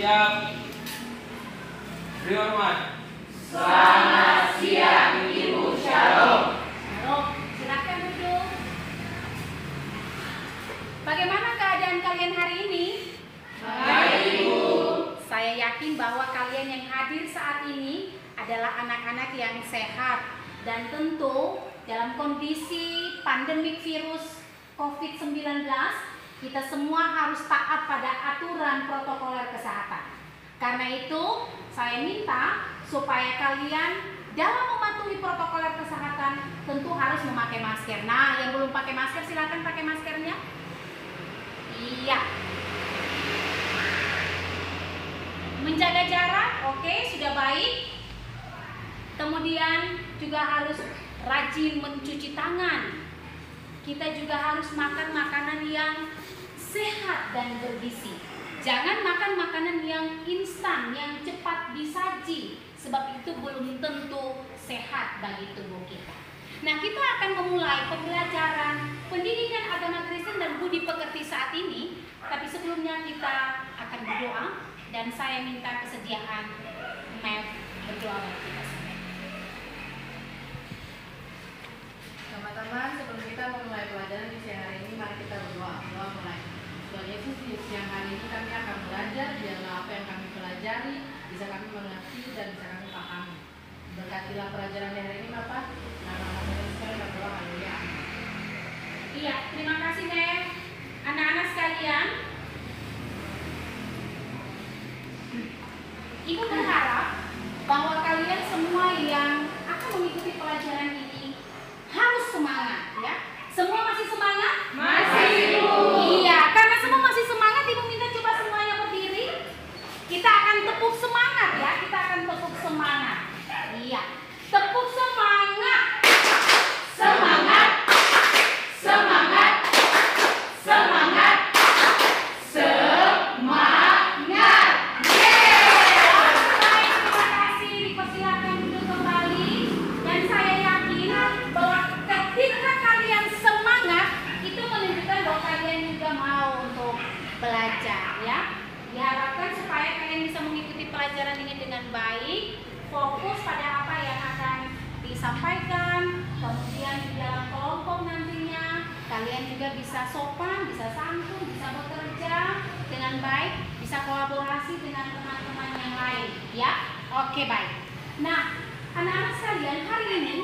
Siap. Beri hormat. Selamat siang, Ibu. Shalom. Shalom. Silakan duduk. Bagaimana keadaan kalian hari ini? Baik, Ibu. Saya yakin bahwa kalian yang hadir saat ini adalah anak-anak yang sehat dan tentu dalam kondisi pandemik virus COVID-19 kita semua harus taat pada aturan protokoler kesehatan. Karena itu saya minta supaya kalian dalam mematuhi protokoler kesehatan tentu harus memakai masker. Nah, yang belum pakai masker silakan pakai maskernya. Iya. Menjaga jarak, oke, sudah baik. Kemudian juga harus rajin mencuci tangan. Kita juga harus makan makanan yang sehat dan bergizi. Jangan makan makanan yang instan, yang cepat disaji, sebab itu belum tentu sehat bagi tubuh kita. Nah, kita akan memulai pembelajaran pendidikan agama Kristen dan budi pekerti saat ini. Tapi sebelumnya kita akan berdoa dan saya minta kesediaan Mev berdoa bagi kita semua. Teman-teman, sebelum kita memulai pelajaran di siang hari ini, mari kita berdoa. Doa mulai. Tuhan Yesus, di siang hari ini kami akan belajar, biarlah apa yang kami pelajari bisa kami mengerti dan bisa kami pahami. Berkatilah pelajaran di hari ini, Bapak. Nama Yesus kami berdoa, haleluya. Iya, terima kasih Mev. Anak-anak sekalian, Ibu berharap bahwa kalian semua yang akan mengikuti pelajaran ini harus semangat, ya. Semua masih semangat? Masih, Ibu. Iya, karena semua masih semangat, Ibu minta coba semuanya berdiri. Kita akan tepuk semangat, ya. Kita akan tepuk semangat. Iya, tepuk semangat. Semangat. Semangat. Semangat. Semangat. Baik, terima kasih. Dipersilakan duduk kembali. Dan saya yakin bahwa ketika kalian semangat, itu menunjukkan bahwa kalian juga mau untuk belajar, ya. Diharapkan supaya kalian bisa mengikuti pelajaran ini dengan baik, fokus pada apa yang akan disampaikan, kemudian di dalam kelompok nantinya kalian juga bisa sopan, bisa santun, bisa bekerja dengan baik, bisa kolaborasi dengan teman-teman yang lain, ya. Oke, baik. Nah, anak-anak sekalian, hari ini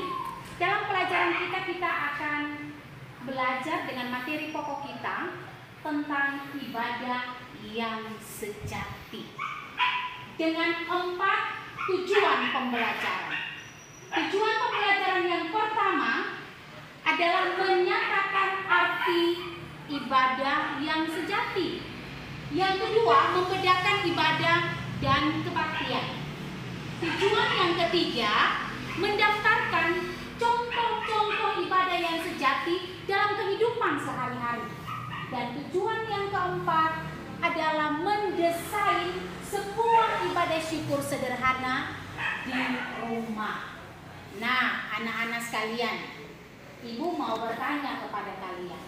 dalam pelajaran kita akan belajar dengan materi pokok kita tentang ibadah yang sejati dengan 4 tujuan pembelajaran. Tujuan pembelajaran yang pertama adalah menyatakan arti ibadah yang sejati. Yang kedua, membedakan ibadah dan kebaktian. Tujuan yang ketiga, mendaftarkan contoh-contoh ibadah yang sejati dalam kehidupan sehari-hari. Dan tujuan yang keempat adalah mendesain sebuah ibadah syukur sederhana di rumah. Nah, anak-anak sekalian, Ibu mau bertanya kepada kalian.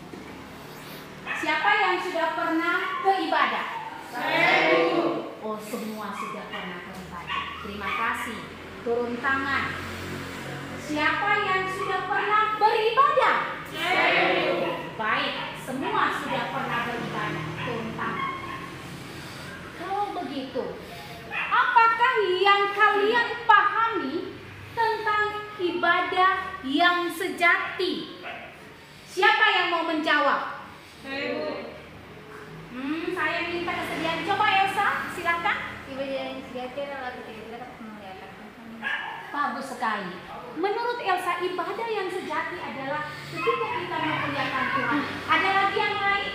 Siapa yang sudah pernah beribadah? Saya, Ibu. Oh, semua sudah pernah beribadah. Terima kasih. Turun tangan. Siapa yang sudah pernah beribadah? Saya, Ibu. Baik, semua sudah pernah beribadah. Turun tangan. Kalau begitu, apakah yang kalian pahami tentang ibadah yang sejati? Siapa yang mau menjawab? Saya, Ibu. Saya minta kesediaan. Coba Elsa, silakan. Ibadah yang sejati adalah ketika kita dapat memuliakan Tuhan. Bagus sekali. Menurut Elsa, ibadah yang sejati adalah ketika kita memuliakan Tuhan. Ada lagi yang lain?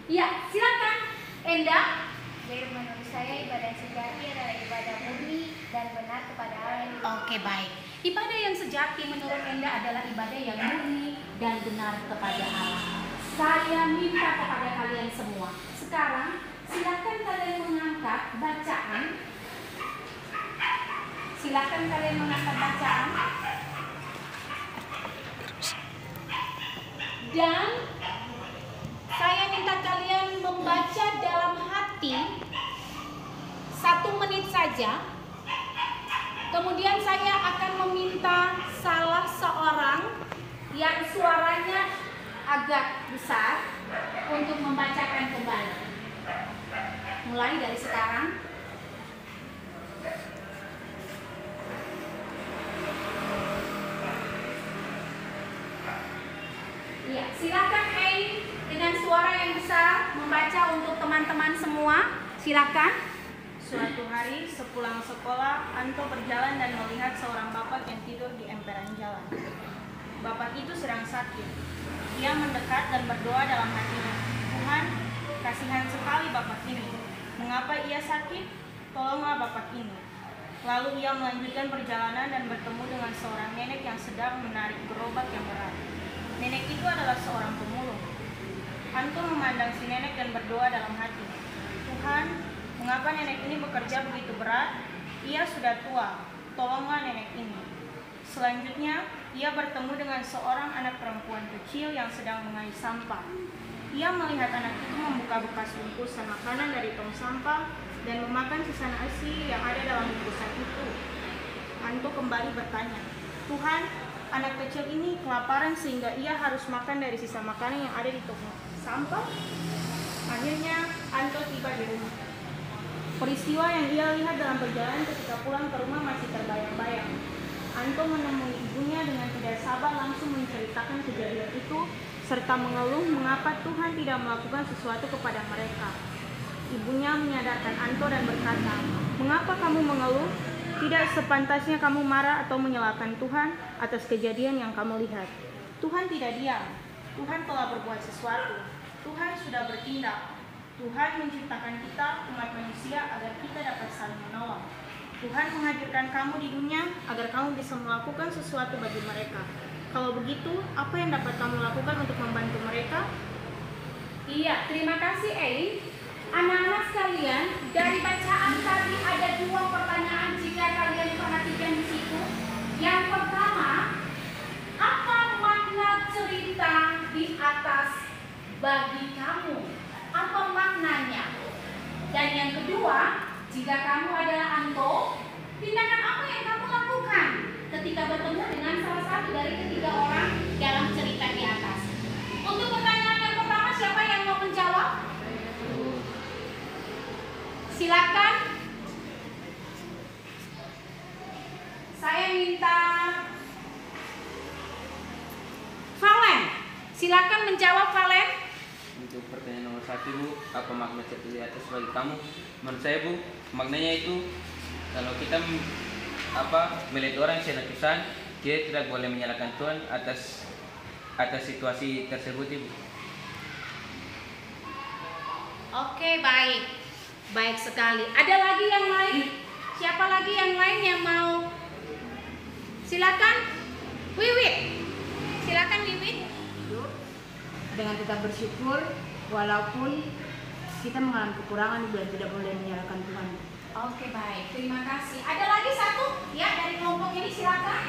Ya, silakan. Enda. Jadi menurut saya ibadah yang sejati adalah ibadah murni dan benar kepada Allah. Oke, baik. Ibadah yang sejati menurut Enda adalah ibadah yang murni dan benar kepada Allah. Saya minta kepada kalian semua. Sekarang silakan kalian mengangkat bacaan. Silakan kalian mengangkat bacaan. Dan saya minta kalian saja. Kemudian saya akan meminta salah seorang yang suaranya agak besar untuk membacakan kembali. Mulai dari sekarang. Iya, silakan dengan suara yang besar membaca untuk teman-teman semua. Silakan. Suatu hari sepulang sekolah, Anto berjalan dan melihat seorang bapak yang tidur di emperan jalan. Bapak itu sedang sakit. Ia mendekat dan berdoa dalam hatinya. Tuhan, kasihan sekali bapak ini. Mengapa ia sakit? Tolonglah bapak ini. Lalu ia melanjutkan perjalanan dan bertemu dengan seorang nenek yang sedang menarik gerobak yang berat. Nenek itu adalah seorang pemulung. Anto memandang si nenek dan berdoa dalam hati. Tuhan, mengapa nenek ini bekerja begitu berat? Ia sudah tua, tolonglah nenek ini. Selanjutnya, ia bertemu dengan seorang anak perempuan kecil yang sedang mengais sampah. Ia melihat anak itu membuka bekas bungkusan makanan dari tong sampah dan memakan sisa nasi yang ada dalam bungkusan itu. Anto kembali bertanya, Tuhan, anak kecil ini kelaparan sehingga ia harus makan dari sisa makanan yang ada di tong sampah? Akhirnya, Anto tiba di rumah. Peristiwa yang ia lihat dalam perjalanan ketika pulang ke rumah masih terbayang-bayang. Anto menemui ibunya dengan tidak sabar langsung menceritakan kejadian itu serta mengeluh mengapa Tuhan tidak melakukan sesuatu kepada mereka. Ibunya menyadarkan Anto dan berkata, "Mengapa kamu mengeluh? Tidak sepantasnya kamu marah atau menyalahkan Tuhan atas kejadian yang kamu lihat. Tuhan tidak diam. Tuhan telah berbuat sesuatu. Tuhan sudah bertindak. Tuhan menciptakan kita, umat manusia, agar kita dapat saling menolong. Tuhan menghadirkan kamu di dunia agar kamu bisa melakukan sesuatu bagi mereka. Kalau begitu, apa yang dapat kamu lakukan untuk membantu mereka?" Iya, terima kasih Anak-anak sekalian, dari bacaan tadi ada dua pertanyaan jika kalian perhatikan di situ. Yang pertama, apa makna cerita di atas bagi kamu? Apa maknanya? Dan yang kedua, jika kamu adalah Anto, tindakan apa yang kamu lakukan ketika bertemu dengan salah satu dari ketiga orang dalam cerita di atas? Untuk pertanyaan yang pertama, siapa yang mau menjawab? Silakan. Saya minta Valen. Silakan menjawab, Valen. Untuk pertanyaan nomor 1, Bu, apa makna cerita di atas bagi kamu? Menurut saya, Bu, maknanya itu kalau kita melihat orang yang senatusan, kita tidak boleh menyalahkan Tuhan atas situasi tersebut, Ibu. Oke, baik. Baik sekali. Ada lagi yang lain? Siapa lagi yang lain yang mau? Silakan. Wiwit. Silakan Wiwit. Dengan tetap bersyukur walaupun kita mengalami kekurangan dan tidak boleh menyalahkan Tuhan. Oke, baik. Terima kasih. Ada lagi satu? Ya, dari kelompok ini silakan.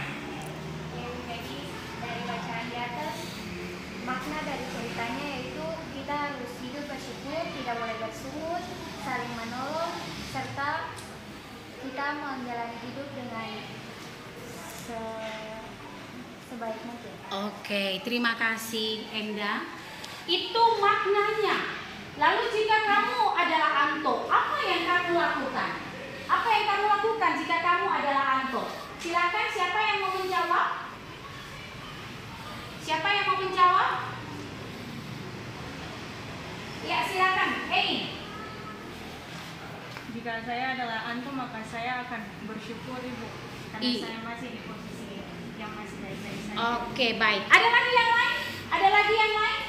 Jadi dari bacaan di atas, makna dari ceritanya yaitu kita harus hidup bersyukur, tidak boleh bersungut, saling menolong, serta kita menjalani hidup dengan sebaik mungkin. Oke, terima kasih Enda. Itu maknanya. Lalu jika kamu adalah Anto, apa yang kamu lakukan? Apa yang kamu lakukan jika kamu adalah Anto? Silakan, siapa yang mau menjawab? Siapa yang mau menjawab? Ya, silakan. Jika saya adalah Anto, maka saya akan bersyukur, Ibu, karena saya masih di posisi yang masih baik-baik saja. Oke, baik. Ada lagi yang lain? Ada lagi yang lain?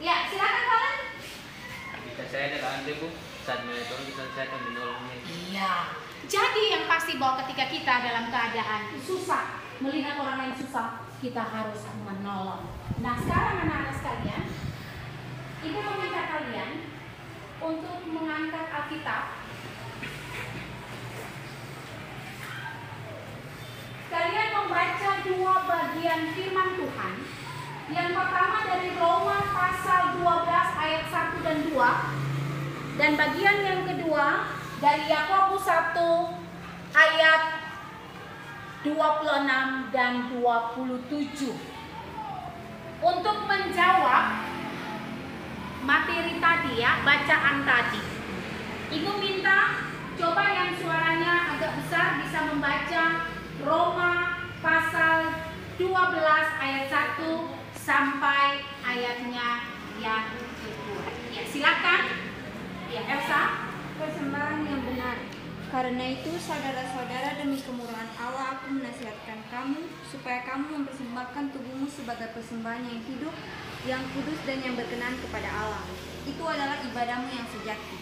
Ya, silakan Valen. Jika saya adalah Anda, Bu, saat melihat orang bisa saya akan menolongnya. Iya. Jadi yang pasti bahwa ketika kita dalam keadaan susah, melihat orang lain susah, kita harus menolong. Nah, sekarang anak-anak sekalian, Ibu meminta kalian untuk mengangkat Alkitab. Kalian membaca dua bagian firman Tuhan. Yang pertama dari Roma pasal 12 ayat 1 dan 2. Dan bagian yang kedua dari Yakobus 1 ayat 26 dan 27. Untuk menjawab materi tadi ya, bacaan tadi, Ibu minta coba yang suaranya agak besar bisa membaca Roma pasal 12 ayat 1 sampai ayatnya yang kedua. Ya, silakan. Ya, Elsa. Persembahan yang benar. Karena itu, saudara-saudara, demi kemurahan Allah, aku menasihatkan kamu supaya kamu mempersembahkan tubuhmu sebagai persembahan yang hidup, yang kudus dan yang berkenan kepada Allah. Itu adalah ibadahmu yang sejati.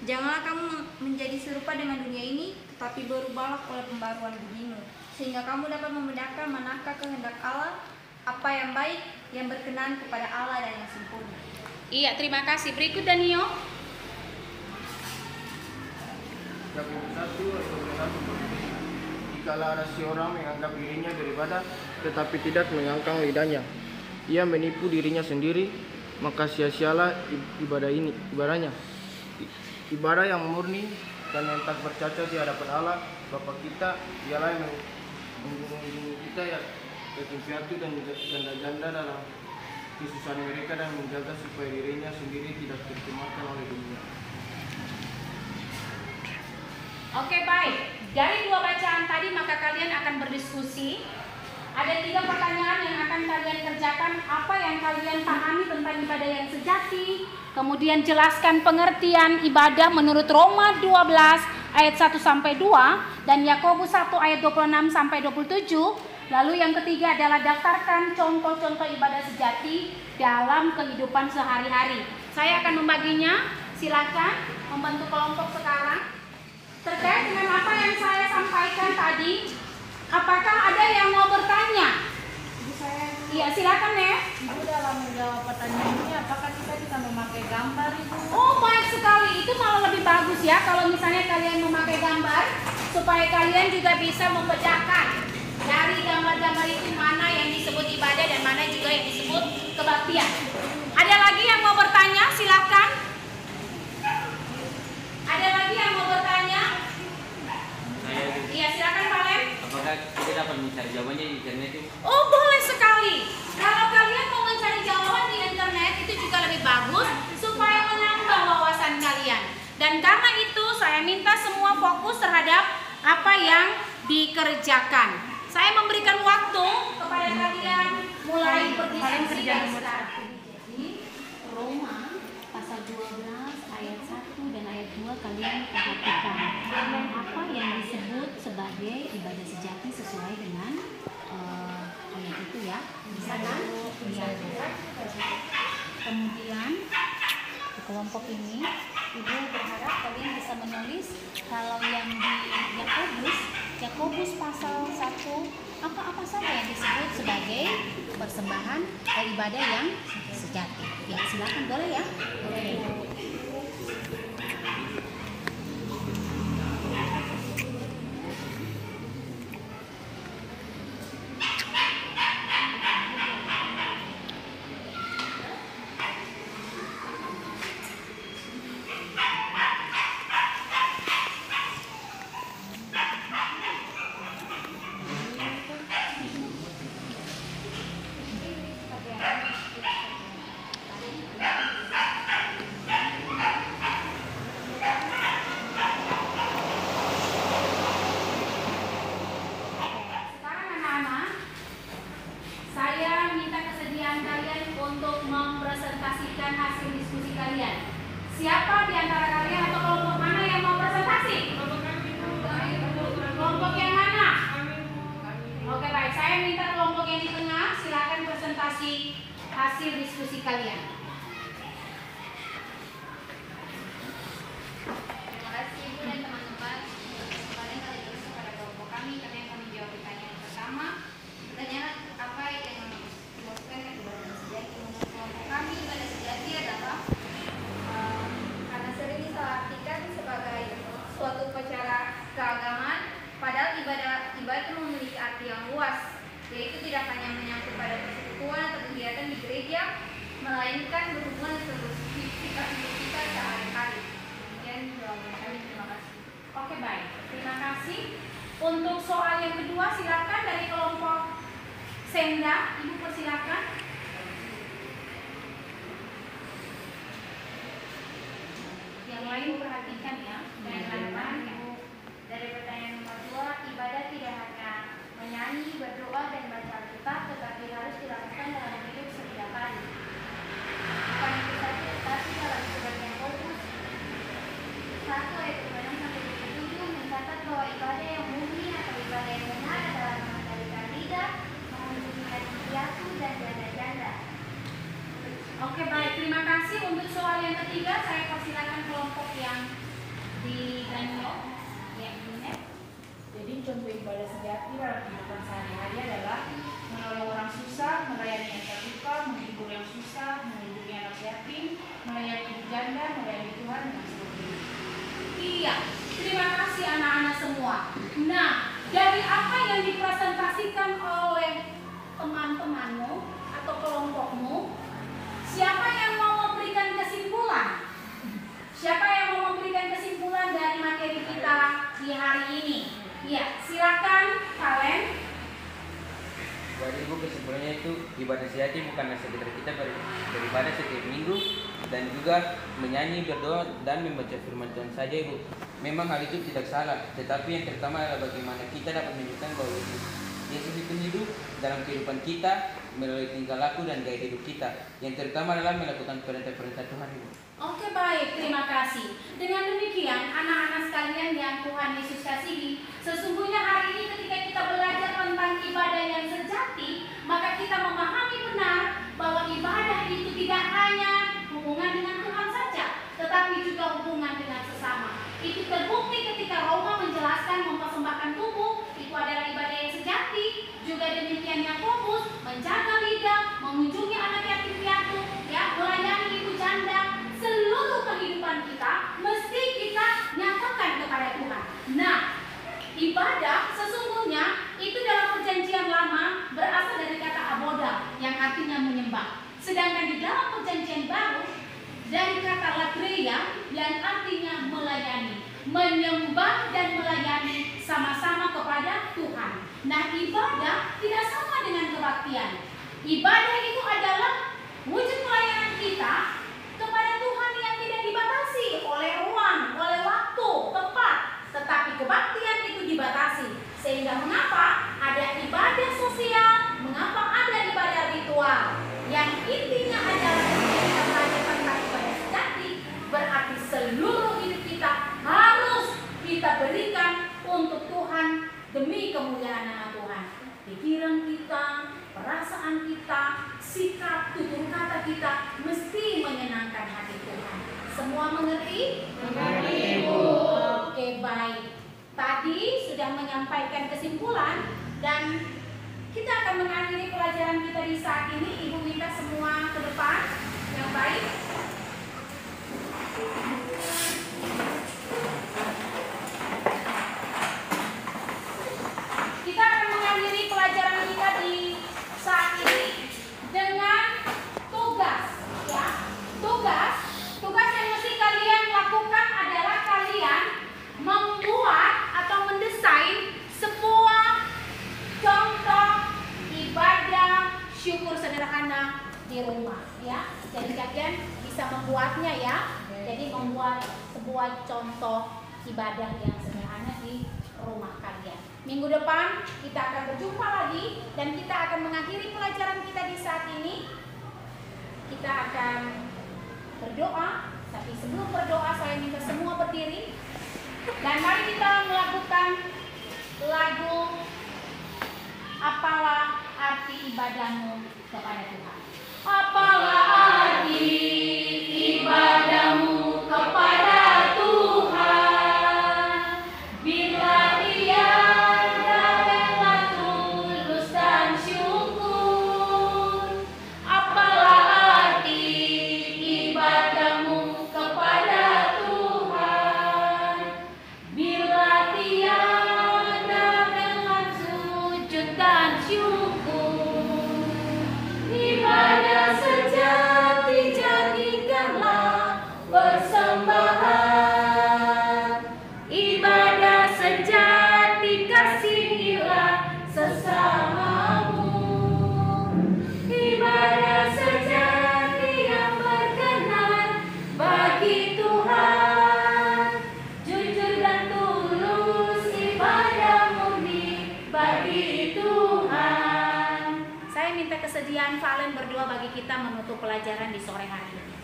Janganlah kamu menjadi serupa dengan dunia ini, tetapi berubahlah oleh pembaruan budimu, sehingga kamu dapat membedakan manakah kehendak Allah, apa yang baik, yang berkenan kepada Allah dan yang sempurna. Iya, terima kasih. Berikut Danio. Yakobus 1 ayat 21 berbunyi, "Jikalau ada seorang menganggap dirinya beribadah, tetapi tidak mengangkat lidahnya, ia menipu dirinya sendiri, maka sia-sialah ibadahnya. Ibadah yang murni dan yang tak bercacat di hadapan Allah Bapa kita ialah yang mengunjungi kita yatim piatu dan janda-janda dalam kesusahan mereka dan menjaga supaya dirinya sendiri tidak tercemarkan oleh dunia." Oke, baik. Dari dua bacaan tadi maka kalian akan berdiskusi. Ada 3 pertanyaan yang akan kalian kerjakan. Apa yang kalian pahami tentang ibadah yang sejati? Kemudian jelaskan pengertian ibadah menurut Roma 12 ayat 1 sampai 2 dan Yakobus 1 ayat 26 sampai 27. Lalu yang ketiga adalah daftarkan contoh-contoh ibadah sejati dalam kehidupan sehari-hari. Saya akan membaginya. Silakan membentuk kelompok sekarang. Terkait dengan apa yang saya sampaikan tadi, apakah ada yang mau bertanya? Iya, silakan ya. Ibu dalam menjawab pertanyaan ini, apakah kita bisa memakai gambar itu? Oh, baik sekali. Itu malah lebih bagus ya kalau misalnya kalian memakai gambar supaya kalian juga bisa membedakan dari gambar-gambar itu mana yang disebut ibadah dan mana juga yang disebut kebaktian. Ada lagi yang mau bertanya? Silakan. Ada lagi yang mau bertanya? Iya, silakan Pak Lem. Apakah kita dapat mencari jawabannya di internet itu? Oh, boleh sekali. Kalau kalian mau mencari jawaban di internet itu juga lebih bagus supaya menambah wawasan kalian. Dan karena itu saya minta semua fokus terhadap apa yang dikerjakan. Saya memberikan waktu kepada kalian mulai berdiskusi dari sekarang. Jadi Roma pasal 12 ayat 1 dan ayat 2 kalian perhatikan apa yang disebut sebagai ibadah sejati sesuai dengan ayat itu ya. Di sana kemudian di kelompok ini Ibu berharap kalian bisa menulis kalau yang di Yakobus pasal 1 apa saja yang disebut sebagai persembahan ibadah yang sejati. Ya, silakan boleh ya. Siapa di antara kalian atau kelompok mana yang mau presentasi? Kelompok yang mana? Oke, baik. Saya minta kelompok yang di tengah silakan presentasi hasil diskusi kalian. Terima kasih Ibu dan teman-teman. Kalian kali ini kepada kelompok kami karena yang kami jawab pertanyaan pertama. Pertanyaan apa yang dimaksudkan dengan ibadah sejati menurut kelompok kami? Ibadah sejati adalah karena sering disalahartikan sebagai suatu upacara keagamaan, padahal ibadah itu memiliki arti yang luas, yaitu tidak hanya menyangkut pada persekutuan atau kegiatan di gereja, melainkan Untuk soal yang kedua silakan dari kelompok Senda, Ibu persilakan. Yang lain perhatikan ya. Baik, Ibu. Dari pertanyaan nomor 2, ibadah tidak hanya menyanyi, berdoa, dan baca Alkitab, tetapi harus dilakukan dalam hidup setiap hari. Bukan itu saja, tetapi dalam sebagian fokus 1 ayat 26-27 mencatat bahwa ibadah yang murni atau ibadah yang benar adalah mengendalikan lidah, mengunjungi hati piatu dan janda-janda. Oke baik, terima kasih. Untuk soal yang ketiga saya persilakan kelompok yang di Ganyo. Ya, ini. Jadi contoh ibadah sejati dalam kehidupan sehari-hari adalah menolong orang susah, melayani yang terluka, menghibur yang susah, melindungi anak yatim, melayani janda, melayani Tuhan dan sebagainya. Iya, terima kasih anak-anak semua. Nah, dari apa yang dipresentasikan oleh teman-temanmu atau kelompokmu, siapa yang mau memberikan kesimpulan? Siapa yang mau memberikan kesimpulan dari materi kita di hari ini? Ya, silakan kalian. Buat Ibu kesimpulannya itu ibadah sejati bukanlah sekedar kita beribadah setiap minggu dan juga menyanyi, berdoa dan membaca firman Tuhan saja Ibu. Memang hal itu tidak salah, tetapi yang pertama adalah bagaimana kita dapat menunjukkan bahwa Yesus itu hidup dalam kehidupan kita melalui tingkah laku dan gaya hidup kita. Yang terutama adalah melakukan perintah-perintah Tuhan Ibu. Oke baik, terima kasih. Dengan demikian anak-anak sekalian yang Tuhan Yesus kasihi, sesungguhnya hari ini ketika kita belajar tentang ibadah yang sejati, maka kita memahami benar bahwa ibadah itu tidak hanya hubungan dengan Tuhan saja, tetapi juga hubungan dengan sesama. Itu terbukti ketika Roma menjelaskan mempersembahkan tubuh itu adalah ibadah yang sejati. Juga demikian yang fokus menjaga lidah, mengunjungi anak yatim piatu, ya, melayani ibu janda. Seluruh kehidupan kita mesti kita nyatakan kepada Tuhan. Nah, ibadah sesungguhnya itu dalam perjanjian lama berasal dari kata aboda yang artinya menyembah. Sedangkan di dalam perjanjian baru dari kata latreia yang artinya melayani. Menyembah dan melayani sama-sama kepada Tuhan. Nah, ibadah tidak sama dengan kebaktian. Ibadah itu adalah wujud pelayanan kita kepada Tuhan yang tidak dibatasi oleh ruang, oleh waktu, tempat. Tetapi kebaktian itu dibatasi. Sehingga mengapa ada ibadah sosial, mengapa ada ibadah ritual. Yang intinya adalah ketika kita belajar tentang ibadah sejati, berarti seluruh hidup kita harus kita berikan untuk Tuhan demi kemuliaan nama Tuhan. Pikiran kita, perasaan kita, sikap, tutur kata kita mesti menyenangkan hati Tuhan. Semua mengerti? Mengerti, Ibu. Oke, baik. Tadi sudah menyampaikan kesimpulan dan kita akan mengakhiri pelajaran kita di saat ini. Ibu minta semua ke depan yang baik. Kita akan mengakhiri pelajaran kita di saat ini dengan tugas, ya. Tugas yang mesti kalian lakukan adalah kalian membuat atau mendesain sebuah contoh ibadah syukur sederhana di rumah, ya. Jadi kalian bisa membuatnya, ya. Jadi membuat sebuah contoh ibadah yang sederhana di rumah kalian. Minggu depan kita akan berjumpa lagi dan kita akan mengakhiri pelajaran kita di saat ini. Kita akan berdoa, tapi sebelum berdoa saya minta semua berdiri dan mari kita melakukan lagu Apalah Arti Ibadahmu kepada Tuhan. Apalah arti ibadahmu kepada Tuhan, bila Dia rela tulus dan syukur. Apalah arti ibadahmu kepada Tuhan, bila Dia rela sujud dan syukur. Ibadah sejati jadi kesediaan Valen berdua bagi kita menutup pelajaran di sore hari ini.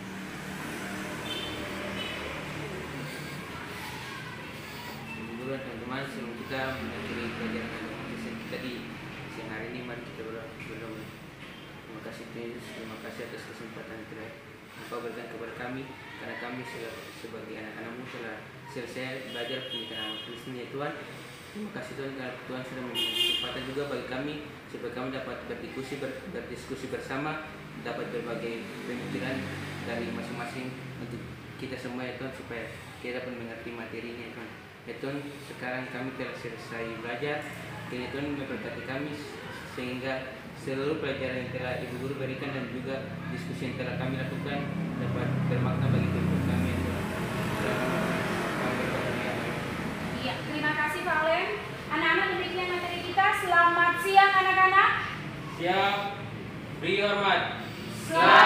Dulu teman-teman, sebelum kita mengakhiri pelajaran agama Kristen kita di siang hari ini, mari kita berdoa. Terima kasih Tuhan Yesus, terima kasih atas kesempatan yang telah Engkau berikan kepada kami, karena kami sebagai anak-anak-Mu telah selesai belajar pendidikan agama Kristen ya Tuhan. Terima kasih Tuhan karena Tuhan sudah memberikan kesempatan juga bagi kami supaya kami dapat berdiskusi bersama, dapat berbagai pemikiran dari masing-masing untuk kita semua ya Tuhan, supaya kita dapat mengerti materinya ya Tuhan. Ya Tuhan, sekarang kami telah selesai belajar. Ya Tuhan, memberkati kami sehingga seluruh pelajaran yang telah Ibu Guru berikan dan juga diskusi yang telah kami lakukan dapat bermakna bagi hidup kami ya Tuhan. Iya, terima kasih Valen. Anak-anak, demikian materi kita. Selamat siang anak-anak. Siap, beri hormat. Selamat